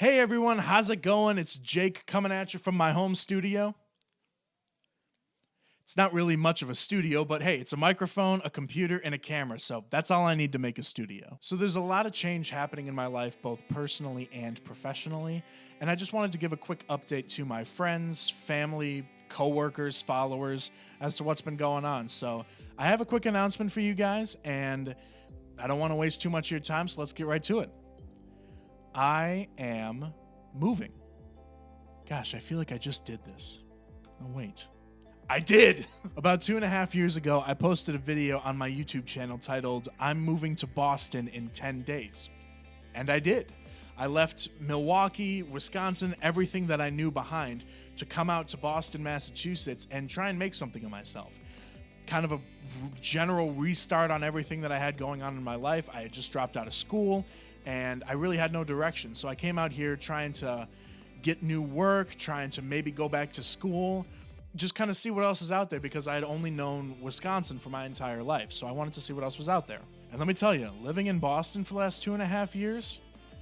Hey everyone, how's it going? It's Jake coming at you from my home studio. It's not really much of a studio, but hey, it's a microphone, a computer, and a camera, so that's all I need to make a studio. So there's a lot of change happening in my life, both personally and professionally, and I just wanted to give a quick update to my friends, family, coworkers, followers as to what's been going on. So I have a quick announcement for you guys, and I don't want to waste too much of your time, so let's get right to it. I am moving. Gosh, I feel like I just did this. Oh, wait. I did! About 2.5 years ago, I posted a video on my YouTube channel titled, I'm moving to Boston in 10 days. And I did. I left Milwaukee, Wisconsin, everything that I knew behind to come out to Boston, Massachusetts, and try and make something of myself. Kind of a general restart on everything that I had going on in my life. I had just dropped out of school, and I really had no direction. So I came out here trying to get new work, trying to maybe go back to school, just kind of see what else is out there because I had only known Wisconsin for my entire life. So I wanted to see what else was out there. And let me tell you, living in Boston for the last 2.5 years,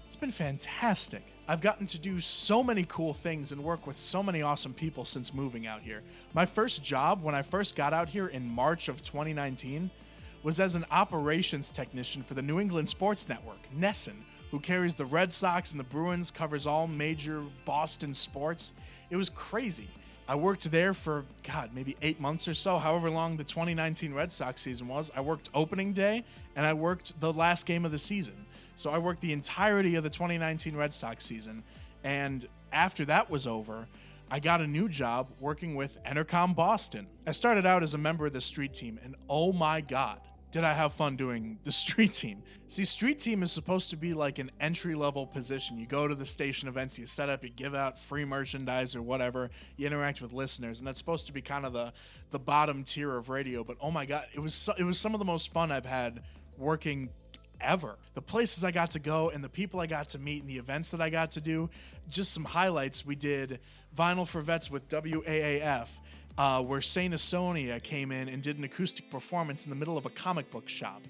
it's been fantastic. I've gotten to do so many cool things and work with so many awesome people since moving out here. My first job when I first got out here in March of 2019 was as an operations technician for the New England Sports Network, NESN, who carries the Red Sox and the Bruins, covers all major Boston sports. It was crazy. I worked there for, maybe 8 months or so, however long the 2019 Red Sox season was. I worked opening day, and I worked the last game of the season. So I worked the entirety of the 2019 Red Sox season, and after that was over, I got a new job working with Entercom Boston. I started out as a member of the street team, and oh my God, did I have fun doing the street team. See, street team is supposed to be like an entry-level position. You go to the station events, you set up, you give out free merchandise or whatever, you interact with listeners, and that's supposed to be kind of the bottom tier of radio. But oh my God, it was some of the most fun I've had working ever. The places I got to go and the people I got to meet and the events that I got to do, just some highlights. We did Vinyl for Vets with WAAF, where Saint Asonia came in and did an acoustic performance in the middle of a comic book shop.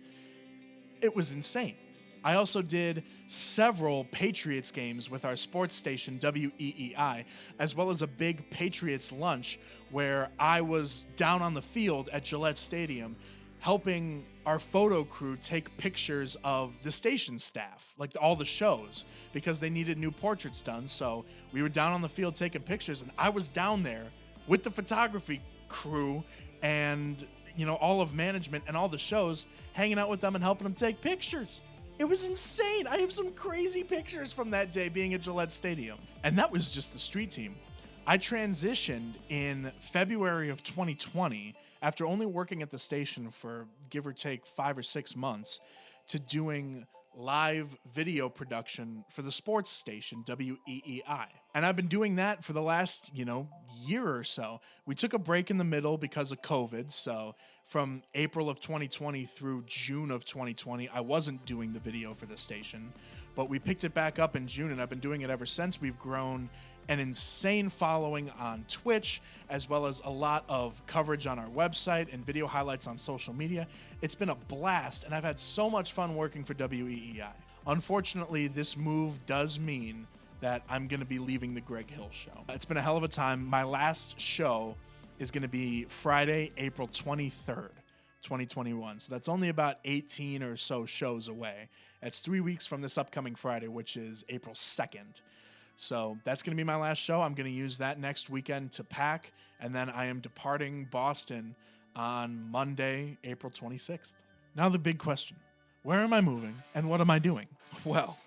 It was insane. I also did several Patriots games with our sports station, WEEI, as well as a big Patriots lunch where I was down on the field at Gillette Stadium helping our photo crew take pictures of the station staff, like all the shows, because they needed new portraits done. So we were down on the field taking pictures, and I was down there with the photography crew and, all of management and all the shows, hanging out with them and helping them take pictures. It was insane. I have some crazy pictures from that day being at Gillette Stadium. And that was just the street team. I transitioned in February of 2020 after only working at the station for give or take 5 or 6 months to doing live video production for the sports station, WEEI. And I've been doing that for the last, year or so. We took a break in the middle because of COVID. So from April of 2020 through June of 2020, I wasn't doing the video for the station, but we picked it back up in June and I've been doing it ever since. We've grown an insane following on Twitch, as well as a lot of coverage on our website and video highlights on social media. It's been a blast, and I've had so much fun working for WEEI. Unfortunately, this move does mean that I'm going to be leaving the Greg Hill Show. It's been a hell of a time. My last show is going to be Friday, April 23rd, 2021. So that's only about 18 or so shows away. That's 3 weeks from this upcoming Friday, which is April 2nd. So that's going to be my last show. I'm going to use that next weekend to pack, and then I am departing Boston on Monday, April 26th. Now the big question, where am I moving and what am I doing? Well,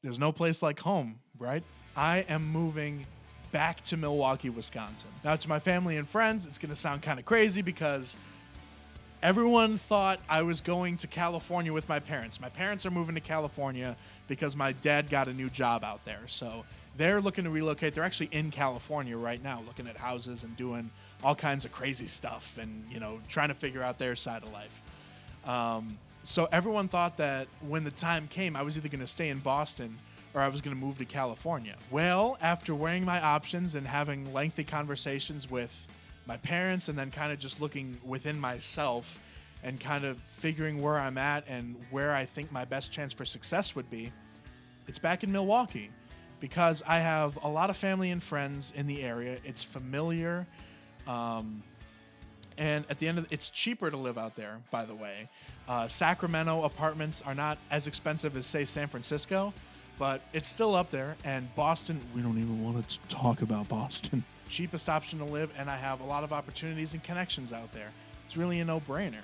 there's no place like home, right? I am moving back to Milwaukee, Wisconsin. Now to my family and friends, it's going to sound kind of crazy because everyone thought I was going to California with my parents. My parents are moving to California because my dad got a new job out there. So they're looking to relocate. They're actually in California right now looking at houses and doing all kinds of crazy stuff and, trying to figure out their side of life. So everyone thought that when the time came, I was either going to stay in Boston or I was going to move to California. Well, after weighing my options and having lengthy conversations with my parents and then kind of just looking within myself and kind of figuring where I'm at and where I think my best chance for success would be, It's back in Milwaukee because I have a lot of family and friends in the area. It's familiar. And at the end of it's cheaper to live out there, by the way. Sacramento apartments are not as expensive as, say, San Francisco, but it's still up there. And Boston, we don't even want to talk about Boston. Cheapest option to live, and I have a lot of opportunities and connections out there. It's really a no-brainer.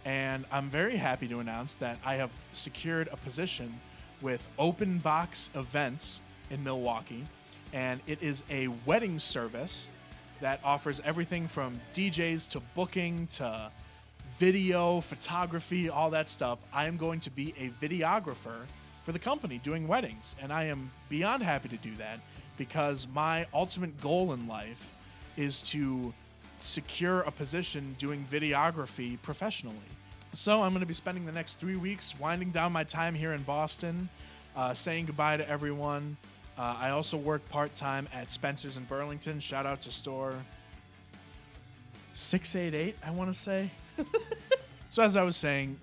And I'm very happy to announce that I have secured a position with Open Box Events in Milwaukee, and it is a wedding service that offers everything from DJs to booking to video, photography, all that stuff. I am going to be a videographer for the company doing weddings, and I am beyond happy to do that because my ultimate goal in life is to secure a position doing videography professionally. So I'm going to be spending the next 3 weeks winding down my time here in Boston, saying goodbye to everyone. I also work part-time at Spencer's in Burlington. Shout out to store 688, I want to say. So as I was saying,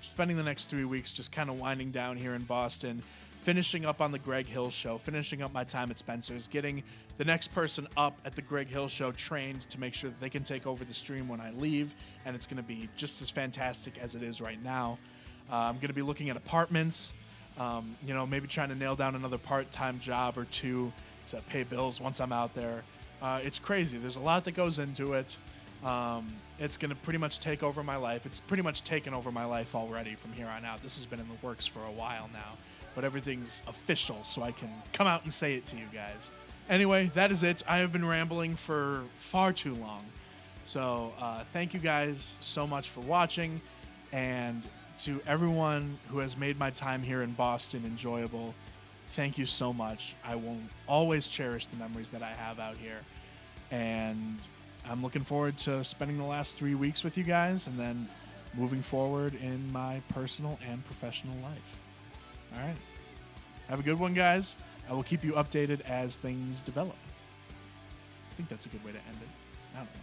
spending the next 3 weeks just kind of winding down here in Boston, finishing up on the Greg Hill Show, finishing up my time at Spencer's, getting the next person up at the Greg Hill Show trained to make sure that they can take over the stream when I leave, and it's going to be just as fantastic as it is right now. I'm going to be looking at apartments, maybe trying to nail down another part-time job or two to pay bills once I'm out there. It's crazy. There's a lot that goes into it. It's going to pretty much take over my life. It's pretty much taken over my life already from here on out. This has been in the works for a while now, but everything's official, so I can come out and say it to you guys. Anyway, that is it. I have been rambling for far too long. So thank you guys so much for watching, and to everyone who has made my time here in Boston enjoyable, thank you so much. I will always cherish the memories that I have out here, and I'm looking forward to spending the last 3 weeks with you guys and then moving forward in my personal and professional life. All right. Have a good one, guys. I will keep you updated as things develop. I think that's a good way to end it. I don't know.